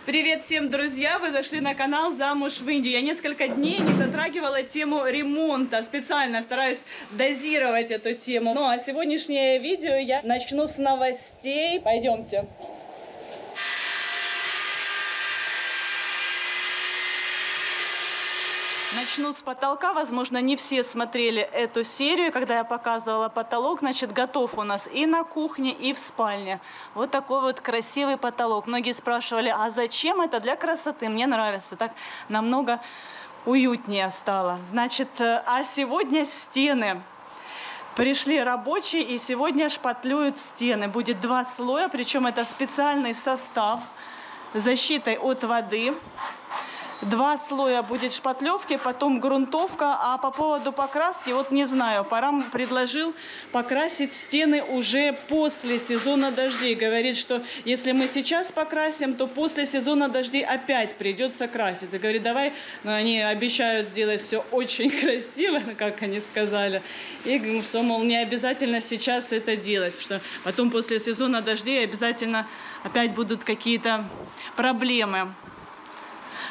Привет всем, друзья! Вы зашли на канал «Замуж в Индию». Я несколько дней не затрагивала тему ремонта. Специально стараюсь дозировать эту тему. Ну а сегодняшнее видео я начну с новостей. Пойдемте. Начну с потолка. Возможно, не все смотрели эту серию, когда я показывала потолок. Значит, готов у нас и на кухне, и в спальне. Вот такой вот красивый потолок. Многие спрашивали, а зачем это? Для красоты. Мне нравится. Так намного уютнее стало. Значит, а сегодня стены. Пришли рабочие и сегодня шпатлюют стены. Будет 2 слоя, причем это специальный состав с защитой от воды. 2 слоя будет шпатлевки, потом грунтовка. А по поводу покраски, вот не знаю, Парам предложил покрасить стены уже после сезона дождей. Говорит, что если мы сейчас покрасим, то после сезона дождей опять придется красить. И говорит, давай, но они обещают сделать все очень красиво, как они сказали. И что, мол, не обязательно сейчас это делать, что потом после сезона дождей обязательно опять будут какие-то проблемы.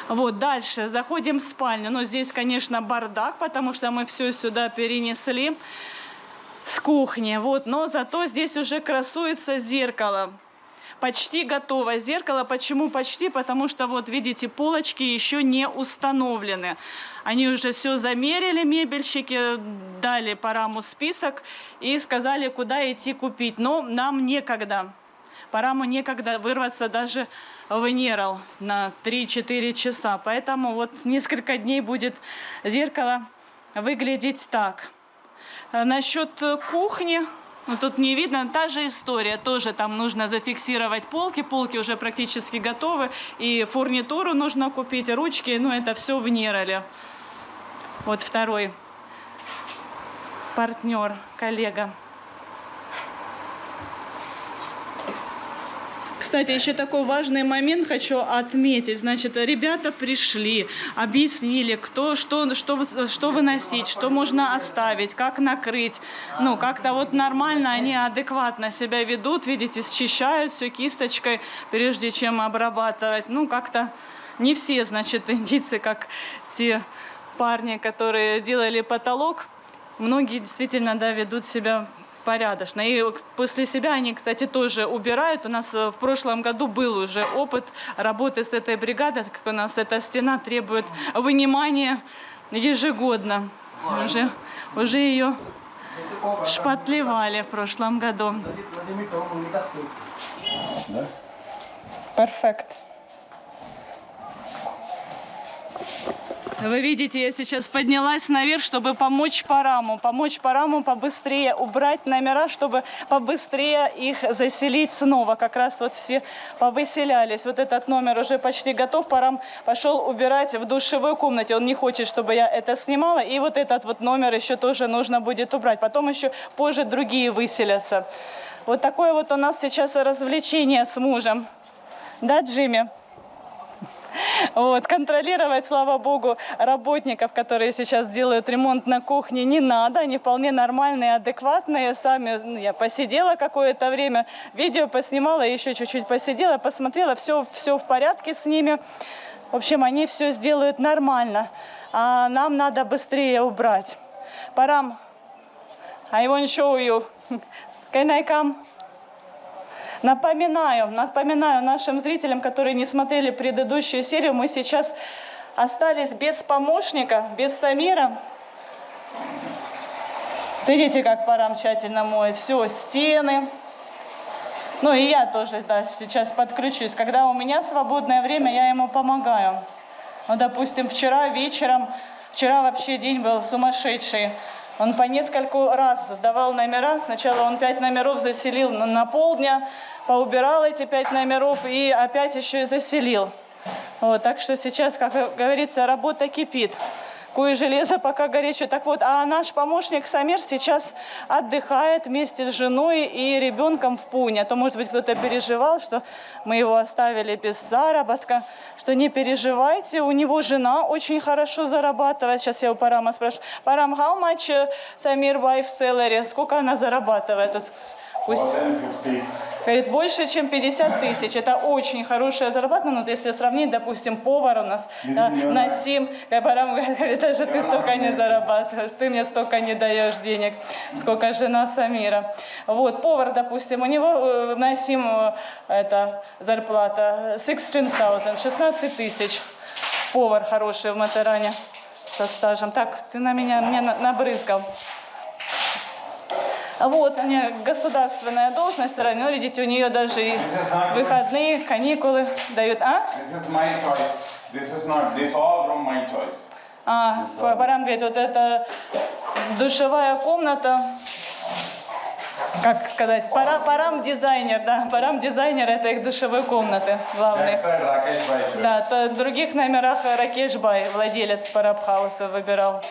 Вот, дальше заходим в спальню. Но здесь, конечно, бардак, потому что мы все сюда перенесли с кухни. Вот, но зато здесь уже красуется зеркало. Почти готово зеркало. Почему почти? Потому что, вот, видите, полочки еще не установлены. Они уже все замерили, мебельщики, дали Параму список и сказали, куда идти купить. Но нам некогда. Параму некогда вырваться даже в Нерал на 3-4 часа. Поэтому вот несколько дней будет зеркало выглядеть так. Насчет кухни, ну, тут не видно, та же история. Тоже там нужно зафиксировать полки. Полки уже практически готовы. И фурнитуру нужно купить, ручки. Ну, это все в Нерале. Вот второй партнер, коллега. Кстати, еще такой важный момент хочу отметить. Значит, ребята пришли, объяснили, что выносить, что можно оставить, как накрыть. Ну, как-то вот нормально они адекватно себя ведут. Видите, счищают все кисточкой, прежде чем обрабатывать. Ну, как-то не все, значит, индийцы, как те парни, которые делали потолок. Многие действительно, да, ведут себя порядочно. И после себя они, кстати, тоже убирают. У нас в прошлом году был уже опыт работы с этой бригадой, так как у нас эта стена требует вынимания ежегодно. Уже ее шпатлевали в прошлом году. Перфект. Вы видите, я сейчас поднялась наверх, чтобы помочь Параму побыстрее убрать номера, чтобы побыстрее их заселить снова. Как раз вот все повыселялись. Вот этот номер уже почти готов. Парам пошел убирать в душевой комнате. Он не хочет, чтобы я это снимала. И вот этот вот номер еще тоже нужно будет убрать. Потом еще позже другие выселятся. Вот такое вот у нас сейчас развлечение с мужем. Да, Джимми? Вот, контролировать, слава богу, работников, которые сейчас делают ремонт на кухне, не надо. Они вполне нормальные, адекватные. Сами, я посидела какое-то время, видео поснимала, еще чуть-чуть посидела, посмотрела, все в порядке с ними. В общем, они все сделают нормально. А нам надо быстрее убрать. Парам, I want to show you. Can I come? Напоминаю нашим зрителям, которые не смотрели предыдущую серию, мы сейчас остались без помощника, без Самира. Видите, как Парам тщательно моет все, стены. Ну и я тоже, да, сейчас подключусь. Когда у меня свободное время, я ему помогаю. Ну, допустим, вчера вечером, вчера вообще день был сумасшедший. Он по нескольку раз сдавал номера. Сначала он 5 номеров заселил на полдня, поубирал эти 5 номеров и опять еще и заселил. Вот, так что сейчас, как говорится, работа кипит. Кое железо пока горячо. Так вот, а наш помощник Самир сейчас отдыхает вместе с женой и ребенком в Пуне. А то, может быть, кто-то переживал, что мы его оставили без заработка. Что не переживайте, у него жена очень хорошо зарабатывает. Сейчас я у Парама спрашиваю. Парам, how much Самир wife salary? Сколько она зарабатывает? Пусть... More than 50. Говорит, больше, чем 50 тысяч. Это очень хорошая зарплата. Ну, вот если сравнить, допустим, повар у нас Насим, Парам говорит, даже ты столько не зарабатываешь, ты мне столько не даешь денег, сколько жена Самира. Вот, повар, допустим, у него Насим, это зарплата 16 тысяч. Повар хороший в Матеране со стажем. Так, ты на меня набрызгал. Вот, у нее государственная должность, ну, видите, у нее даже и выходные, каникулы дают. А? This is my choice. This is not, this all from my choice. Парам говорит, вот это душевая комната, как сказать, Парам дизайнер, да, Парам дизайнер, это их душевой комнаты главный. That's right, Rakesh Bhai. Да, то в других номерах Ракеш Бай, владелец Парабхауса, выбирал.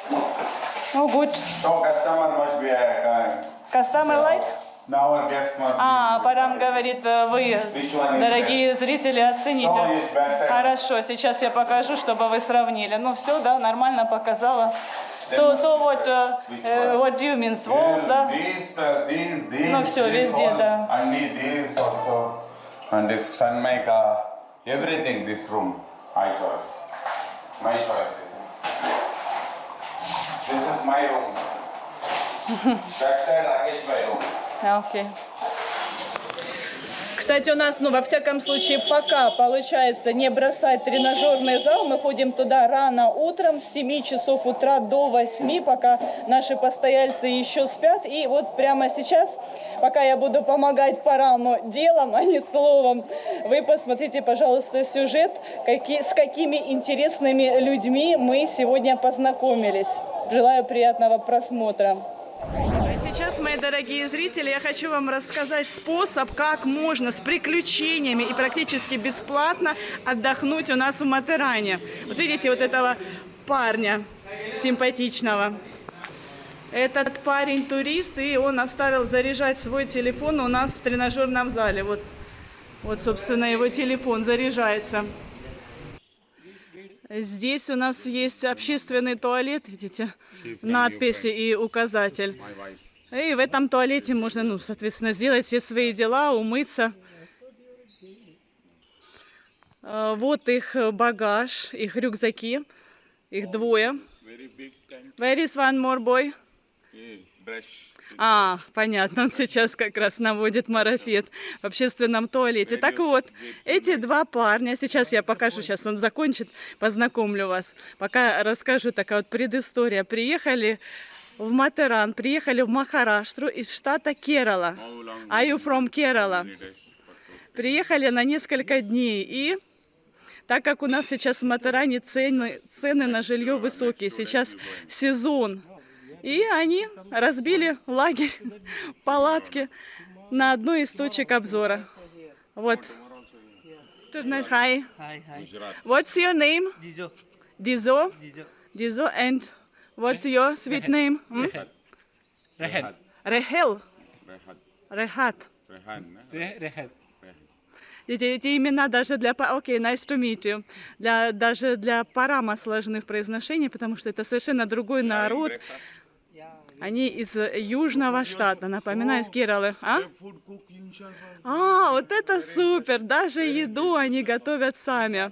Ну, good. So customer must be Customer like? now our guest must be. Парам говорит, вы, дорогие зрители, оцените. So yes, backside. Хорошо, сейчас я покажу, чтобы вы сравнили. Ну, все, да, нормально показала. So what do you mean, walls, да? These plus these, Ну, всё, these везде, all. да. And these also. And this sunmake, everything, this room, I chose. My choice. This is my room. Backside Rakesh Bhai room. Окей. Кстати, у нас, ну, во всяком случае, пока получается не бросать тренажерный зал. Мы ходим туда рано утром, с 7 часов утра до 8, пока наши постояльцы еще спят. И вот прямо сейчас, пока я буду помогать Параму делом, а не словом, вы посмотрите, пожалуйста, сюжет, с какими интересными людьми мы сегодня познакомились. Желаю приятного просмотра. Сейчас, мои дорогие зрители, я хочу вам рассказать способ, как можно с приключениями и практически бесплатно отдохнуть у нас в Матеране. Вот видите вот этого парня симпатичного. Этот парень турист, и он оставил заряжать свой телефон у нас в тренажерном зале. Вот, собственно, его телефон заряжается. Здесь у нас есть общественный туалет, видите, надписи и указатель. И в этом туалете можно, ну, соответственно, сделать все свои дела, умыться. Вот их багаж, их рюкзаки, их двое. Where is one more boy? Понятно, он сейчас как раз наводит марафет в общественном туалете. Так вот, эти два парня, сейчас я покажу, сейчас он закончит, познакомлю вас. Пока расскажу, такая вот предыстория. Приехали в Матеран, приехали в Махараштру из штата Керала. Are you from Kerala? Приехали на несколько дней, и так как у нас сейчас в Матеране цены на жилье высокие, сейчас сезон, и они разбили лагерь, палатки на одной из точек обзора. Вот. Hi. What's your name? Dizo. Dizo. And what's your sweet name? Rehel. Rehat. Эти имена даже для... Окей, nice to meet you. Даже для Парама сложны в произношении, потому что это совершенно другой народ. Они из южного штата, напоминаю, из Кералы. Вот это супер! Даже еду они готовят сами.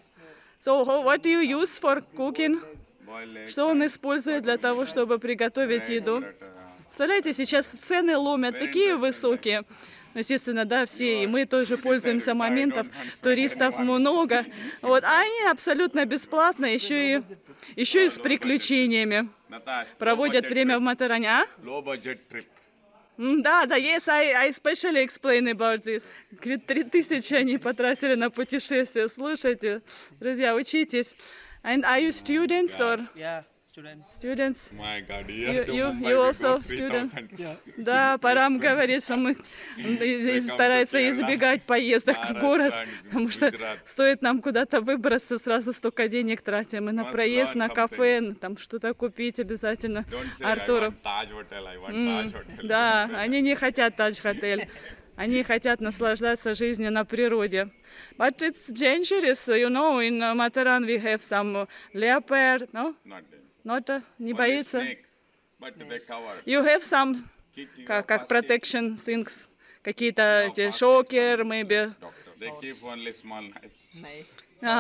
So, what do you use for cooking? Что он использует для того, чтобы приготовить еду? Представляете, сейчас цены ломят такие высокие. Естественно, да, все, и мы тоже пользуемся моментом, туристов много. Вот, а они абсолютно бесплатно, еще и с приключениями проводят время в Матеране. Да, yes, I especially explain about this. 3000 они потратили на путешествие. Слушайте, друзья, учитесь. And are you students or? Yeah, students. Students. My God, You also student? Да, Парам говорит, что мы старается избегать поездок в город, потому что стоит нам куда-то выбраться, сразу столько денег тратим. И на проезд, на кафе, там что-то купить обязательно Артуру. Да, они не хотят Тадж-отель. Они хотят наслаждаться жизнью на природе. But it's dangerous, you know, in Mataran we have some leopard, no? Not, не боится? You have some, как protection things, какие-то эти шокер, maybe. They keep only small knife.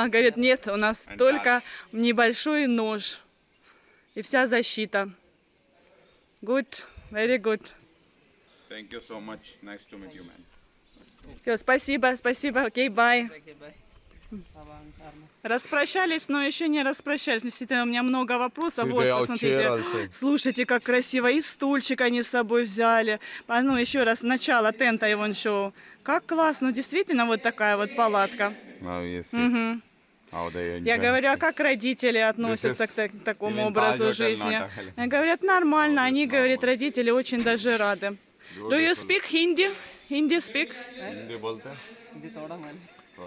Говорит, нет, у нас только небольшой нож и вся защита. Good, very good. Thank you so much. Nice to meet you, man. Все, спасибо, спасибо. Окей, bye. Распрощались, но еще не распрощались. Действительно, у меня много вопросов. Вот, посмотрите. Слушайте, как красиво. И стульчик они с собой взяли. А ну, еще раз, начало тента Иван Шоу. Как классно. Действительно, вот такая вот палатка. Мгм. Я говорю, а как родители относятся к такому образу жизни? Говорят, нормально. Они, говорят, родители очень даже рады. Do you speak Hindi? Hindi speak?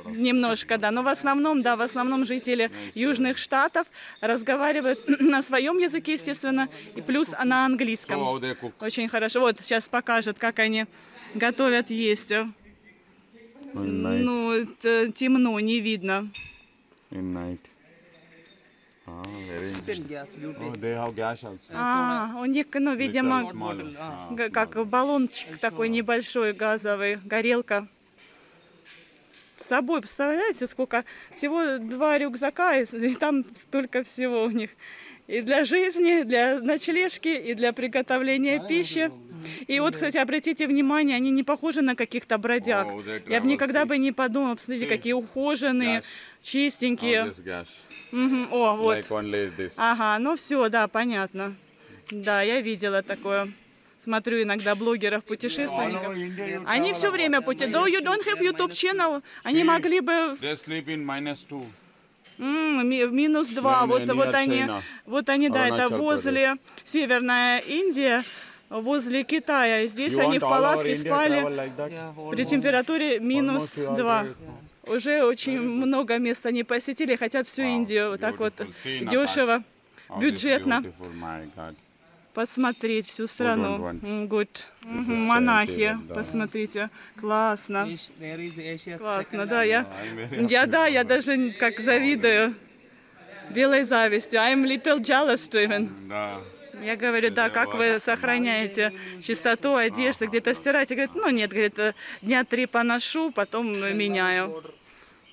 Немножко, да. Но в основном, да, в основном жители Южных Штатов разговаривают на своем языке, естественно, и плюс на английском. Очень хорошо. Вот сейчас покажут, как они готовят есть. Ну, это темно, не видно. У них, ну, видимо, как баллончик такой небольшой газовый, горелка. С собой, представляете, сколько всего 2 рюкзака, и там столько всего у них. И для жизни, для ночлежки, и для приготовления пищи. И вот, кстати, обратите внимание, они не похожи на каких-то бродяг. Я бы никогда бы не подумала, посмотрите, какие ухоженные, чистенькие. Мгм. О, вот. Ага, ну все, да, понятно. Да, я видела такое. Смотрю иногда блогеров, путешественников. Они все время путешествуют. Though you don't have YouTube channel, они могли бы... They sleep in -2. -2. Вот они, да, это возле Северная Индия, возле Китая. Здесь они в палатке спали при температуре -2. Уже очень много мест они посетили, хотят всю Индию вот так вот дешево, бюджетно посмотреть всю страну. Good. Монахи, посмотрите, классно. Классно, да, я даже как завидую белой завистью. I'm little jealous even. Я говорю, да, как вы сохраняете чистоту одежды, где-то стираете? Говорит, ну нет, говорит, дня 3 поношу, потом меняю.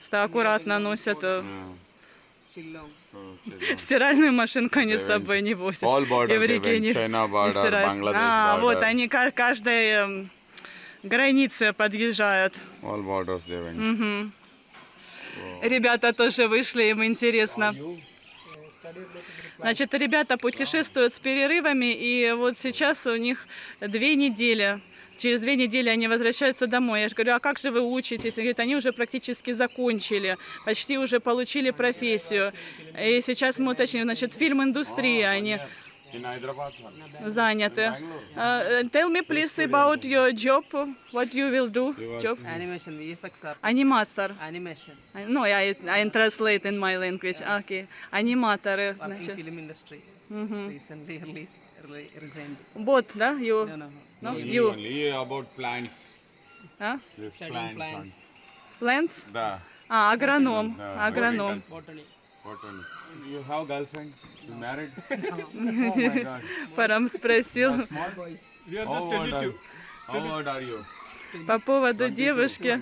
Что аккуратно носят. Стиральную машинку они с собой не возят. И в реке не стирают. Вот они каждой границе подъезжают. Мгм. Ребята тоже вышли, им интересно. Значит, ребята путешествуют с перерывами, и вот сейчас у них 2 недели. Через 2 недели они возвращаются домой. Я же говорю, а как же вы учитесь? Они говорят, они уже практически закончили, почти уже получили профессию. И сейчас мы уточним, значит, фильм-индустрия, они заняты. Tell me, please, about your job. What you will do? Job? Animation, VFX. Аниматор. Animation. No, I translate in my language. Okay. Аниматоры. Work in Значит. film industry. Recently resigned. Бот, да? You? No. No? You? About plants. А? Studying plants. Plants? Да. Агроном. Агроном. Botany. You have girlfriend? You married? Oh my God. Парам спросил Small boys. How old are you? по поводу девушки.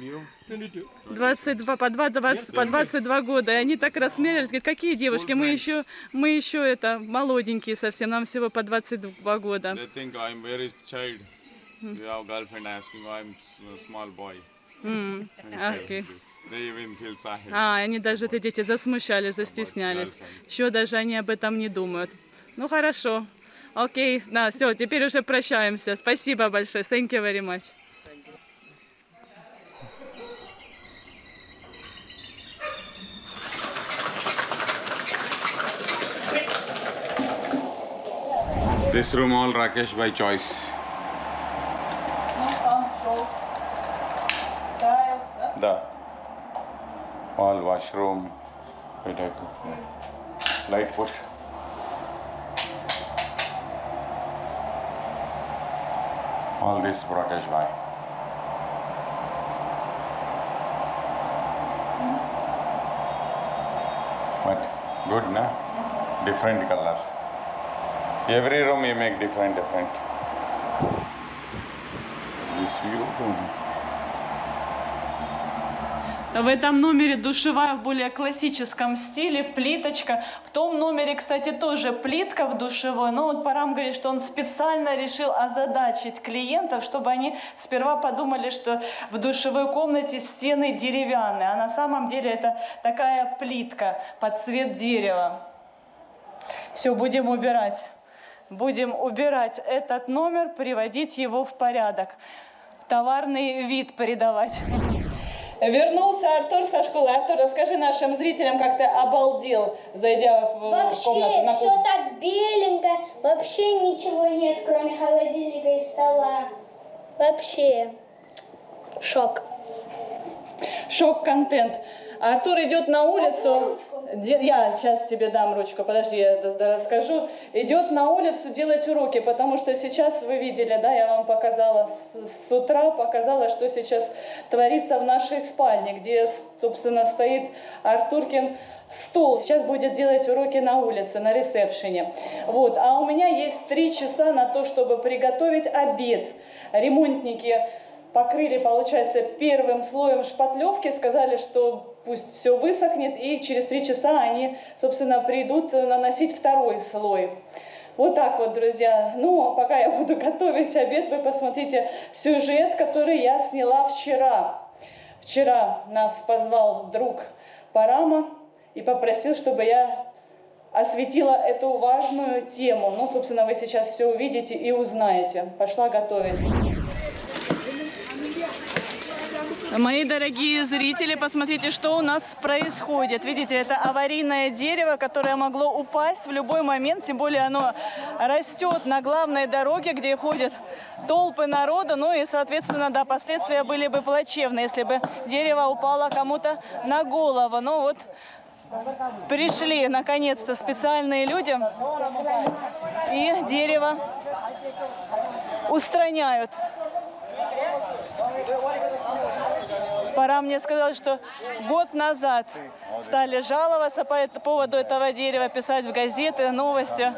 22, по 22 года. И они так рассмеялись, говорят, какие девушки? Мы еще это, молоденькие совсем, нам всего по 22 года. They think I'm very child. You have girlfriend asking I'm small boy. Окей. They even feel shy. Они даже, эти дети, засмущались, застеснялись. Еще даже они об этом не думают. Ну, хорошо. Окей, да, все, теперь уже прощаемся. Спасибо большое. Thank you very much. This room all Rakesh by choice. Да. All washroom. Wait, I put light put. All this Rakesh by. But good, na? Different color. Every room you make different. this view room. В этом номере душевая в более классическом стиле, плиточка. В том номере, кстати, тоже плитка в душевой, но вот Парам говорит, что он специально решил озадачить клиентов, чтобы они сперва подумали, что в душевой комнате стены деревянные, а на самом деле это такая плитка под цвет дерева. Все, будем убирать. Будем убирать этот номер, приводить его в порядок, товарный вид придавать. Вернулся Артур со школы. Артур, расскажи нашим зрителям, как ты обалдел, зайдя в комнату. Вообще все так беленько, вообще ничего нет, кроме холодильника и стола. Вообще шок. Шок-контент. Артур идет на улицу. Я сейчас тебе дам ручку, подожди, я расскажу. Идет на улицу делать уроки, потому что сейчас вы видели, да, я вам показала с утра, показала, что сейчас творится в нашей спальне, где, собственно, стоит Артуркин стол. Сейчас будет делать уроки на улице, на ресепшене. Вот. А у меня есть 3 часа на то, чтобы приготовить обед. Ремонтники покрыли, получается, первым слоем шпатлевки, сказали, что пусть все высохнет, и через 3 часа они, собственно, придут наносить второй слой. Вот так вот, друзья. Ну, пока я буду готовить обед, вы посмотрите сюжет, который я сняла вчера. Вчера нас позвал друг Парама и попросил, чтобы я осветила эту важную тему. Ну, собственно, вы сейчас все увидите и узнаете. Пошла готовить. Мои дорогие зрители, посмотрите, что у нас происходит. Видите, это аварийное дерево, которое могло упасть в любой момент, тем более оно растет на главной дороге, где ходят толпы народа, ну и, соответственно, да, последствия были бы плачевны, если бы дерево упало кому-то на голову. Ну вот, пришли, наконец-то, специальные люди, и дерево устраняют. Пора мне сказать, что год назад стали жаловаться по поводу этого дерева, писать в газеты, новости.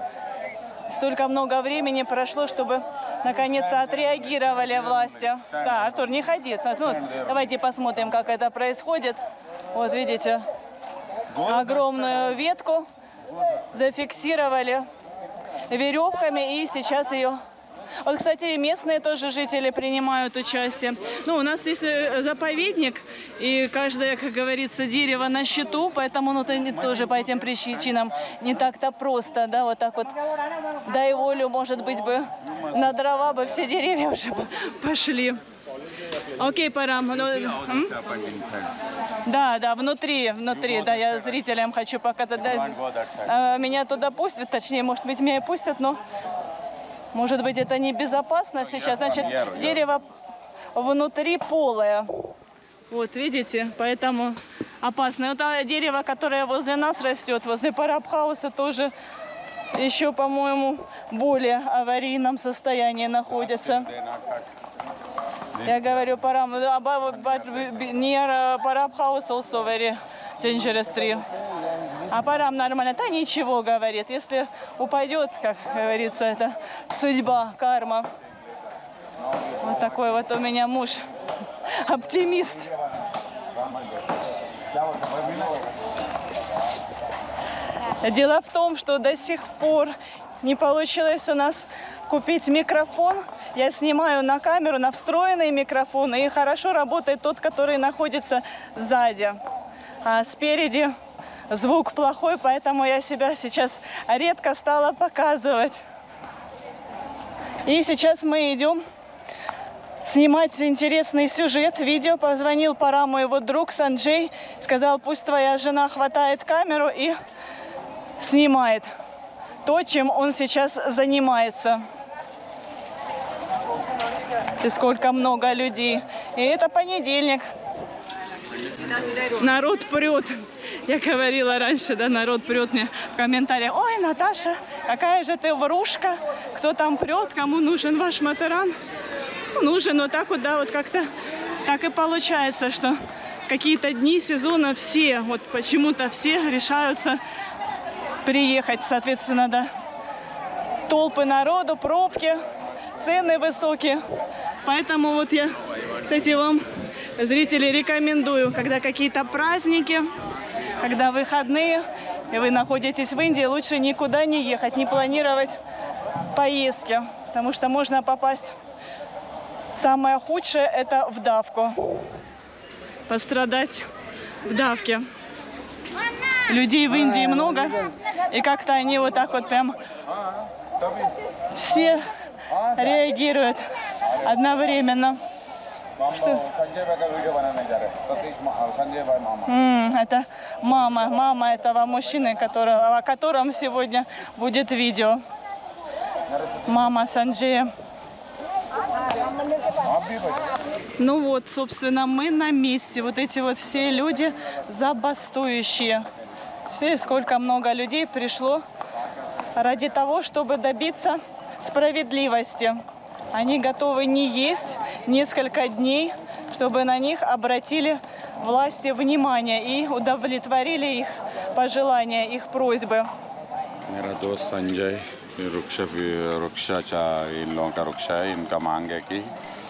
Столько много времени прошло, чтобы наконец-то отреагировали власти. Да, Артур, не ходи. Ну, давайте посмотрим, как это происходит. Вот видите, огромную ветку зафиксировали веревками, и сейчас ее... Вот, кстати, и местные тоже жители принимают участие. Ну, у нас здесь заповедник, и каждое, как говорится, дерево на счету, поэтому ну, тоже по этим причинам не так-то просто, да, вот так вот. Дай волю, может быть, бы на дрова бы все деревья уже пошли. Окей, Парам. Да, внутри, да, я зрителям хочу показать. Да, меня туда пустят, точнее, может быть, меня и пустят, но... Может быть, это небезопасно сейчас. Значит, дерево внутри полое. Вот, видите, поэтому опасно. Вот дерево, которое возле нас растет, возле Парабхауса, тоже еще, по-моему, в более аварийном состоянии находится. Я говорю, Парам, near Parabhouse also very dangerous tree. А Парам нормально. Да ничего, говорит. Если упадет, как говорится, это судьба, карма. Вот такой вот у меня муж. Оптимист. Дело в том, что до сих пор не получилось у нас купить микрофон. Я снимаю на камеру, на встроенный микрофон, и хорошо работает тот, который находится сзади. А спереди звук плохой, поэтому я себя сейчас редко стала показывать. И сейчас мы идем снимать интересный сюжет, видео. Позвонил Параму его друг Санджей, сказал, пусть твоя жена хватает камеру и снимает то, чем он сейчас занимается. И сколько много людей. И это понедельник. Народ прет. Я говорила раньше, да, народ прет мне в комментариях. Ой, Наташа, какая же ты врушка. Кто там прет, кому нужен ваш Матаран? Нужен, но так вот, да, вот как-то так и получается, что какие-то дни сезона все, вот почему-то все решаются приехать, соответственно, да. Толпы народу, пробки, цены высокие. Поэтому вот я, кстати, вам, зрители, рекомендую, когда какие-то праздники, когда выходные, и вы находитесь в Индии, лучше никуда не ехать, не планировать поездки, потому что можно попасть. Самое худшее – это в давку. Пострадать в давке. Людей в Индии много, и как-то они вот так вот прям все реагируют одновременно. Что? Это мама этого мужчины, о котором сегодня будет видео. Мама Санджея. Ну вот, собственно, мы на месте. Вот эти вот все люди забастующие. Все, сколько много людей пришло ради того, чтобы добиться справедливости. Они готовы не есть несколько дней, чтобы на них обратили власти внимание и удовлетворили их пожелания, их просьбы. मेरा दोस्त संजय इन लोगों का रुक्षा है, इनका मांग है कि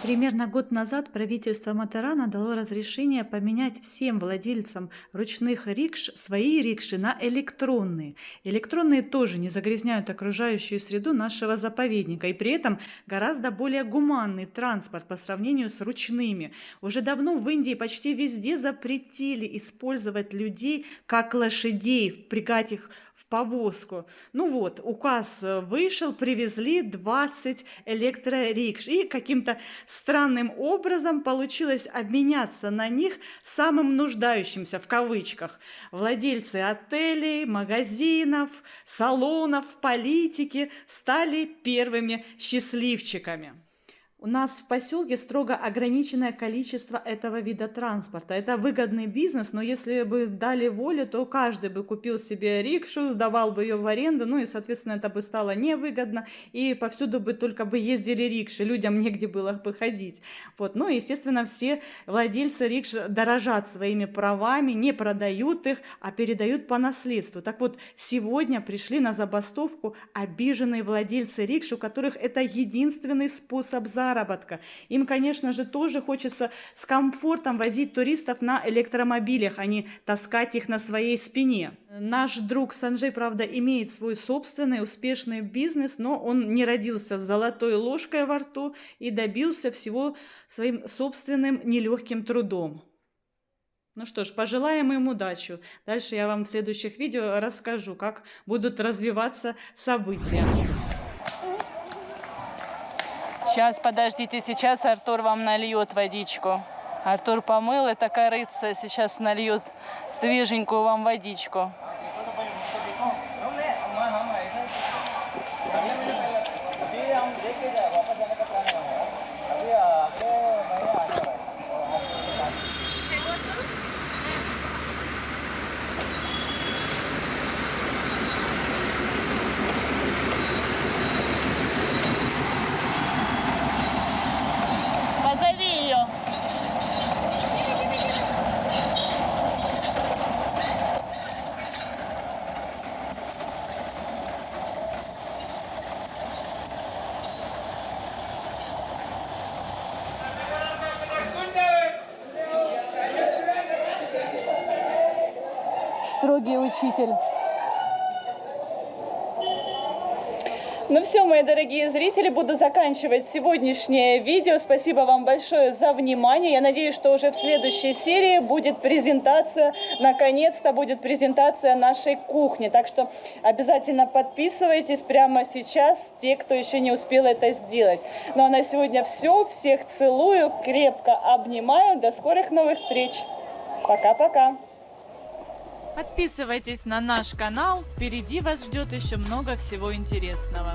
Примерно год назад правительство Матарана дало разрешение поменять всем владельцам ручных рикш свои рикши на электронные. Электронные тоже не загрязняют окружающую среду нашего заповедника и при этом гораздо более гуманный транспорт по сравнению с ручными. Уже давно в Индии почти везде запретили использовать людей как лошадей, впрягать их в повозку. Ну вот, указ вышел, привезли 20 электрорикш. И каким-то странным образом получилось обменяться на них самым нуждающимся, в кавычках. Владельцы отелей, магазинов, салонов, политики стали первыми счастливчиками. У нас в поселке строго ограниченное количество этого вида транспорта. Это выгодный бизнес, но если бы дали волю, то каждый бы купил себе рикшу, сдавал бы ее в аренду, ну и, соответственно, это бы стало невыгодно, и повсюду бы только бы ездили рикши, людям негде было бы ходить. Вот. Ну и, естественно, все владельцы рикш дорожат своими правами, не продают их, а передают по наследству. Так вот, сегодня пришли на забастовку обиженные владельцы рикш, у которых это единственный способ заработка. Им, конечно же, тоже хочется с комфортом возить туристов на электромобилях, а не таскать их на своей спине. Наш друг Санджей, правда, имеет свой собственный успешный бизнес, но он не родился с золотой ложкой во рту и добился всего своим собственным нелегким трудом. Ну что ж, пожелаем им удачи. Дальше я вам в следующих видео расскажу, как будут развиваться события. Сейчас, подождите, сейчас Артур вам нальет водичку. Артур помыл, это корыца, сейчас нальет свеженькую вам водичку. Позови ее. Строгий учитель. Ну все, мои дорогие зрители, буду заканчивать сегодняшнее видео. Спасибо вам большое за внимание. Я надеюсь, что уже в следующей серии будет презентация, наконец-то будет презентация нашей кухни. Так что обязательно подписывайтесь прямо сейчас, те, кто еще не успел это сделать. Ну а на сегодня все. Всех целую, крепко обнимаю. До скорых новых встреч. Пока-пока. Подписывайтесь на наш канал. Впереди вас ждет еще много всего интересного.